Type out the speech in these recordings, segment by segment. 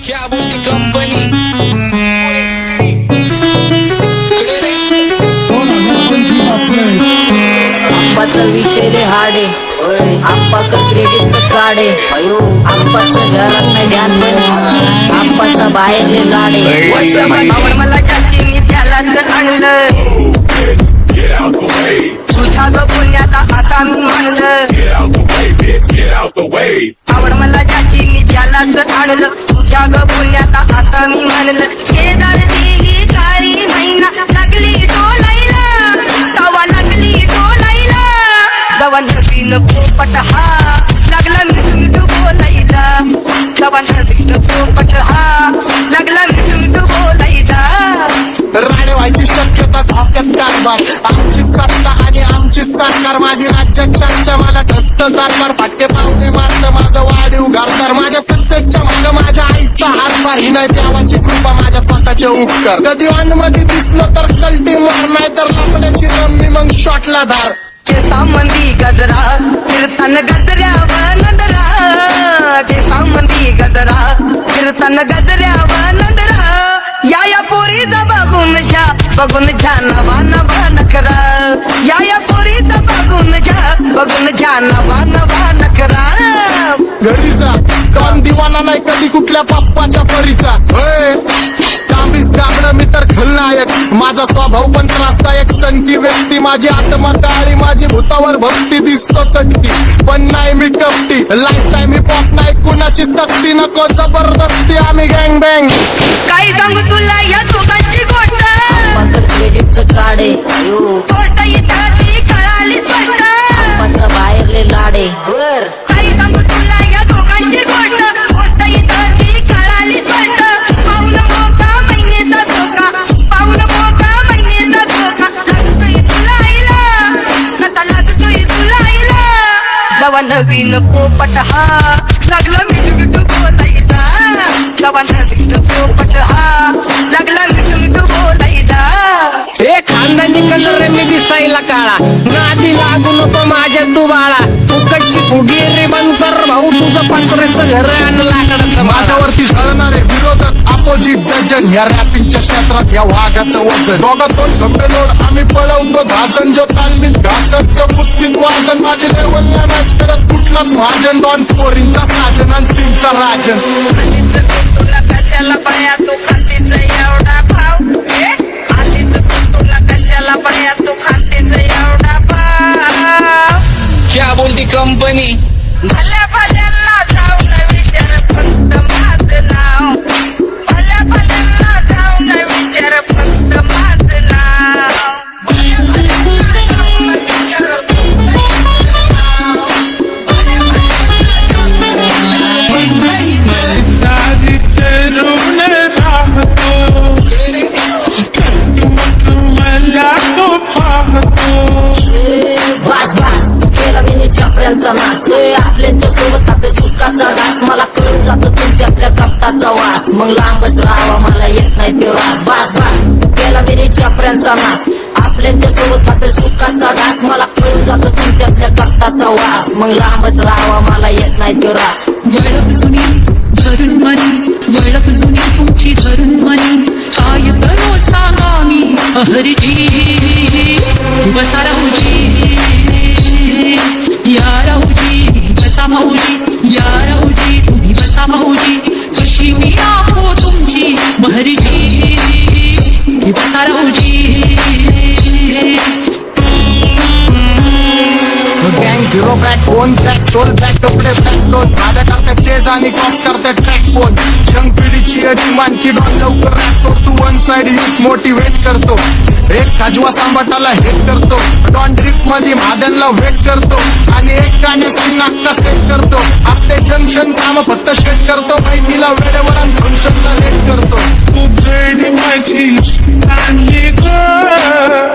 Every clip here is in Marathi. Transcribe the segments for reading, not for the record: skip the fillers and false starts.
क्या बोलती कंपनी आप्पाचं विषय हाडे आप्पाचं क्रेडिटचं काढे आप्पाचं घरात नाही ध्यान पण आप्पाचा बाहेरले लाडे मला चाचीनी त्यालाच आणलं तुझ्या ग पुण्याचा आता मी मानलं आवड मला चाचीनी त्यालाच आणलं तुझ्या ग पुण्याचा आता मी मानलं शेजार दिली काळी महिना लागली डोलायला तवा लागली डोलायला जवा नवीन पोपट हा लागला मिठू बोलायला जवा नवीन पोपट हा लागला मिठू बोलायला राणे व्हायची शक्यता धोक्यात कारभार आमची सत्ता आणि आमची सरकार माझी राज्यात चर्चा मला ठसत कारभार फाटे पावणे मारत माझं वाढीव घरदार माझ्या सक्सेसच्या माग माझ्या आईचा हातभार ही नाही देवाची कृपा माझ्या स्वतःचे उपकार कधी मध्ये दिसलं तर कल्टी मार नाही तर लपण्याची रम्मी मग शॉटला धार केसामंदी गजरा फिरताना गजऱ्यावर नजरा केसामंदी गजरा फिरताना गजऱ्यावर नजरा या पोरीचा बघून झा नवा नवा नखरा या पोरीचा बघून झा नवा नवा नखरा घरी जा डॉन दिवाना नाही कधी कुठल्या पप्पाच्या परीचा कामीच गाबडं मी तर खलनायक माझा स्वभाव पण त्रासदायक संकी व्यक्ती माझी आत्मा काळी माझी भूतावर भक्ती दिसतो सटकी पण नाही मी कपटी लाईफ टाईम ही पॉप नाही कुणाची सक्ती नको जबरदस्ती आम्ही गँग बँग काही सांगू तुला या दोघांची गोष्ट आप्पाचं क्रेडिटचं काढे गोष्ट इथं ती कळाली स्पष्ट आप्पाचा बाहेरले लाडे काही सांगू तुला या दोघांची गोष्ट इथं ती कळाली स्पष्ट पाऊल मोका महिन्याचा धोका पाऊल मोका महिन्याचा धोका लागतोय तुला आईला नका लागतोय तुला आईला जवा नवीन पोपट हा लागला मिठू बोलायचा जवा नवीन पोपट हा लागला मिठू बोलायचा ए खानदानी कलर मी दिसायला काळा नादी लागू नको माझ्या तू बाळा फुकटची फुगी रे बंद कर भाऊ तुझं पात्राचं घर आणि लाकडाचं माझ्यावरती झळणारे विरोधक अपोजिट डझन या रॅपिंगच्या क्षेत्रात या वाघाचं वजन दोघातून घपलोड आम्ही पळवतो धाजन जो तालमीत घासतचं पुस्तीत वाजन माझे लेवल नाही मॅच करत कुठलाच भाजन डॉन पोरींचा साजन आणि सिंगचा राजन तुला कशाला पाया तू खातीचा एवढा भाव आलीच तुला कशाला पाया तू खातीचा एवढा भाव क्या बोलती कंपनी भल्या भल्यांना जाऊ न विचार फक्त माझं नाव भल्या भल्यांना जाऊ न विचार फक्त माझं नाव भल्या भल्यांना जाऊ न विचार फक्त माझं नाव भल्या भल्यांना जाऊ न सारी तरुण राहतो मला तो पाहतो बास बास केला मी चपऱ्यांचा नाश आपल्या सोबत आपल्या सुखाचा घास मला कळून जातो तुमच्या आपल्या कपटाचा वास मग लांबच राहावा मला येत नाही तो रास बास बास केला मी चपऱ्यांचा नाश आपल्या सोबत आपल्या सुखाचा घास मला कळून जातो तुमच्या आपल्या कपटाचा वास मग लांबच राहावा मला येत नाही तो रास वळख जुनी धरून मनी वळख जुनी तुमची धरून मनी काय करो सांगा मी हरजी बसा राहूजी या राहूजी बसा माऊजी या राहूजी तुम्ही बसा माऊजी कशी मी राहो तुमची महरजी बसा राहूजी गँग झिरो बॅक फोन ट्रॅक सोल बॅक कपडे बॅक दोन भाड्या करतात चेज आणि कॉप्स करतात ट्रॅक फोन यंग पिढीची डिमांड की डॉन लवकर रॅप सोड तू वन साइड युथ मोटिवेट करतो एक काजवा सांबाटाला हेट करतो डॉन ड्रिफ्ट मध्ये महादनला वेट करतो आणि एक गाण्याची नाक्का सेट करतो असते जंक्शन काम फक्त शेट करतो माहितीला वेळेवर आणि फंक्शनला लेट करतो तू जडी माझी चांगली ग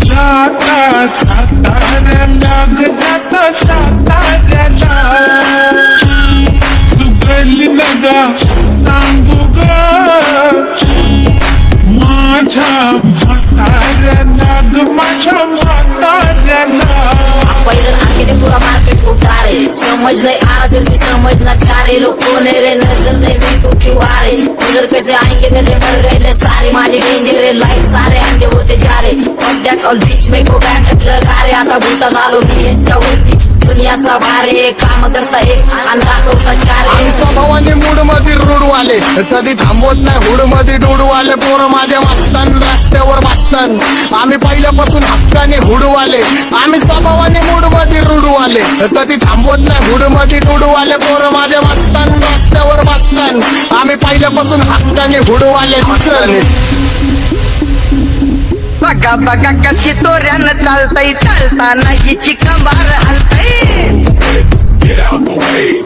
जाता साताऱ्याला जाता साताऱ्याला सुगली नगा सांगू ग माझ्या म्हाताऱ्याला ग माझ्या म्हाताऱ्याला पहिलं आखिरी पुरा मार्केट उतारे समज नाही आ फिर भी समझना चाह रहे लोग कौन है रे नजर नहीं रे, उधर कैसे आएंगे मेरे मर गए ले सारे माझे डेंजर रे, लाईट सारे अंडे होते जा रे, और दॅट ऑल बीच में को बॅटक लगा रे, आता भूता झालो मी यांच्यावरती दुनियाचा भारे, काम करता एक आणि दाखवता चार. आम्ही स्वभावाने मूड मध्ये रूडवाले, कधी थांबवत नाही हुड मध्ये डोडवाले, पोरं माझ्या मस्तान रस्त्यावर बसतान, आम्ही पहिल्यापासून हक्काने हुडवाले, आम्ही स्वभावाने मूड मध्ये रूडवाले, कधी थांबवत नाही हुड मध्ये डोडवाले, पोरं माझ्या मस्तान रस्त्यावर बसतान, आम्ही पहिल्यापासून हक्काने हुडवाले. बघा बघा कशी तोऱ्यानं चालतय, चालताना हिची कंबार हलतय,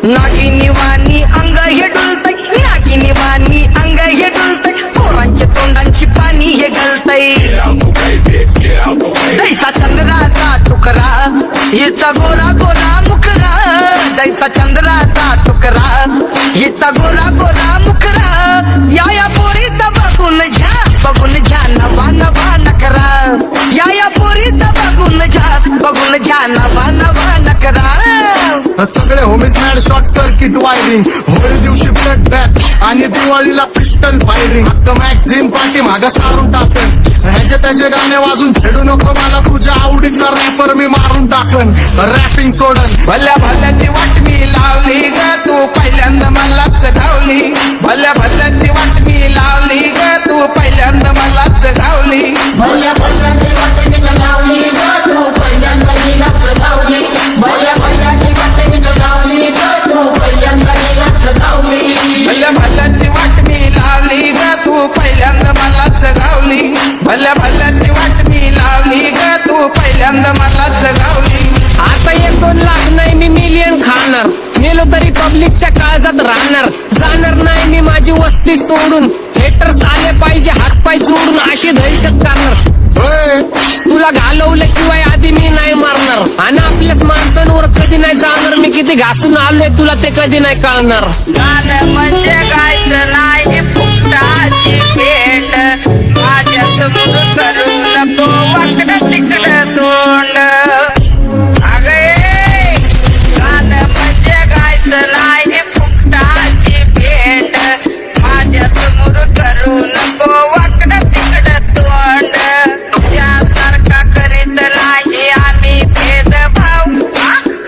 नागिनी वाणी अंग हे डुलतय, नागिनी वाणी अंग हे डुलतय, पोरांच्या तोंडांची पाणी हे गळतय, जैसा चंद्राचा तुकडा हिचा गोरा गोरा मुखरा, जैसा चंद्राचा तुकडा हिचा गोरा गोरा मुखरा, या पोरीचा बघून घ्या नवा नवा नकरा, या पोरीचा बघून घ्या नवा नवा नकरा. सगळे homies mad short circuit wiring, Holi दिवशी ब्लड बॅथ आणि दिवाळीला पिस्टल फायरिंग, हक्क मॅगझिन पाठी मागं सारून टाकन, ह्याचे त्याचे गाणे वाजून खेळू नको मला, तुझ्या आवडीचा रॅपर मी मारून टाकन, रॅपिंग सोडन. भल्या भल्याची वाट मी लावली ग, तू पहिल्यांदा मलाच गावली, भल्या भल्याची वाट मी लावली ग, तू पहिल्यांदा मलाच गावली, भल्या भल्याची वाट मी लावली ग, तू पहिल्यांदा मीलाच गावली, भल्या भल्याची वाट मी लावली ग, तू पहिल्यांदा मीलाच गावली, भल्या भल्याची वाट मी लावली ग, तू पहिल्यांदा मलाच गावली, भल्या भल्याची वाट मी लावली ग, तू पहिल्यांदा मलाच गावली. आता 1-2 लाख नाही मी मिलियन खाणार, मेलो तरी पब्लिकच्या काळजात राहणार, जाणार नाही मी माझी वस्ती सोडून, हेटर्स आले पाहिजे हातपाय जोडून, अशी दहशत करणार, होय. तुला घालवल्याशिवाय आधी मी नाही मारणार, आणि आपल्याच माणसांवर कधी नाही जाणार, मी किती घासून आलोय तुला ते कधी नाही कळणार. गाणं म्हणजे गायचं नाही फुकटाची भेट, माझ्या समोर करू नको वाकडं तिकडं तोंड, अगे गाणं म्हणजे गायचं नाही फुकटाची भेट, माझ्या समोर करू नको वाकडं तिकडं तोंड, तुझ्यासारखा करीत नाही आम्ही भेदभाव,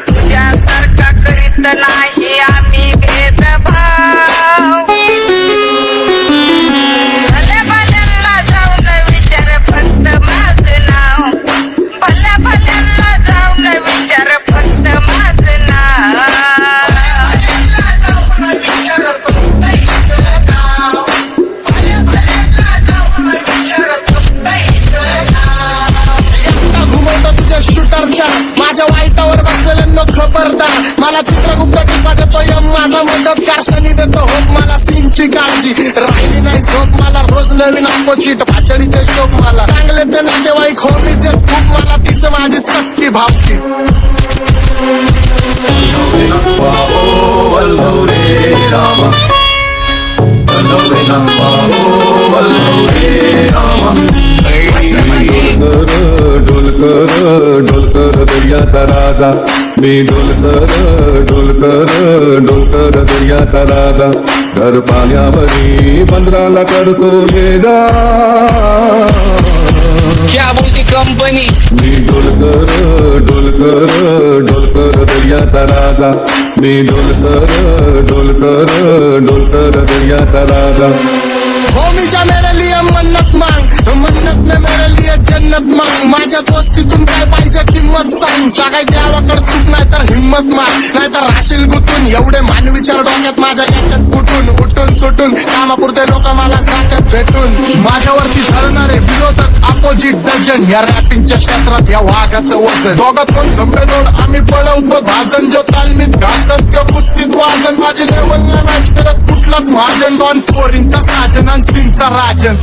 तुझ्यासारखा करीत नाही आम्ही भेदभाव, भल्या भल्यांना जाऊन विचार फक्त माझं नाव, भल्या भल्यांना जाऊन विचार फक्त माझं नाव. घुमवतो तुझ्या शूटरच्या, माझ्या वाईटावर बसलेल्यांना खबरदार, मला चित्रगुप्त टिपा देतो यम, माझा मदतगार शनी देतो होप, मला सीनची काळजी राहिली नाही झोप, मला रोज नवीन अपोजिट भाचडीचे शोक, मला चांगले ते नातेवाईक होमीचे खूप, मला तिचं माझी सक्की भावकी. डोलकर दर्याचा राजा, मी डोलकर दर्याचा राजा, घर पाण्यावरी बंदराला करतो ये जा, क्या बोलती कंपनी, मी डोलकर दर्याचा राजा, मी डोलकर दर्याचा राजा. होमीच्या मेरे लिए मन्नत मांग, मन्नत में मेरे लिए जन्नत मांग, माझ्या दोस्तीतून काय पाहिजे किंमत सांग, सगळ्या देवाकडे सुख नाही तर हिंमत माग, नाही तर राशील गुतून, एवढे मानविचार डोक्यात माझ्या येतात कुठून, उठून सुटून, कामापुरते लोक मला जातात भेटून, माझ्यावरती धरणारे विरोधक अपोजिट डझन, या रॅपिंगच्या क्षेत्रात या वाघाचं वजन, दोघात कोण गंभीर आम्ही पळवतो भाजन, जो तालमीत घासनच्या कुस्तीत वाजन, माझी लेवल नाही मॅच करत कुठलाच महाजन, दोन पोरींचा साजन आणि सिंगचा राजन.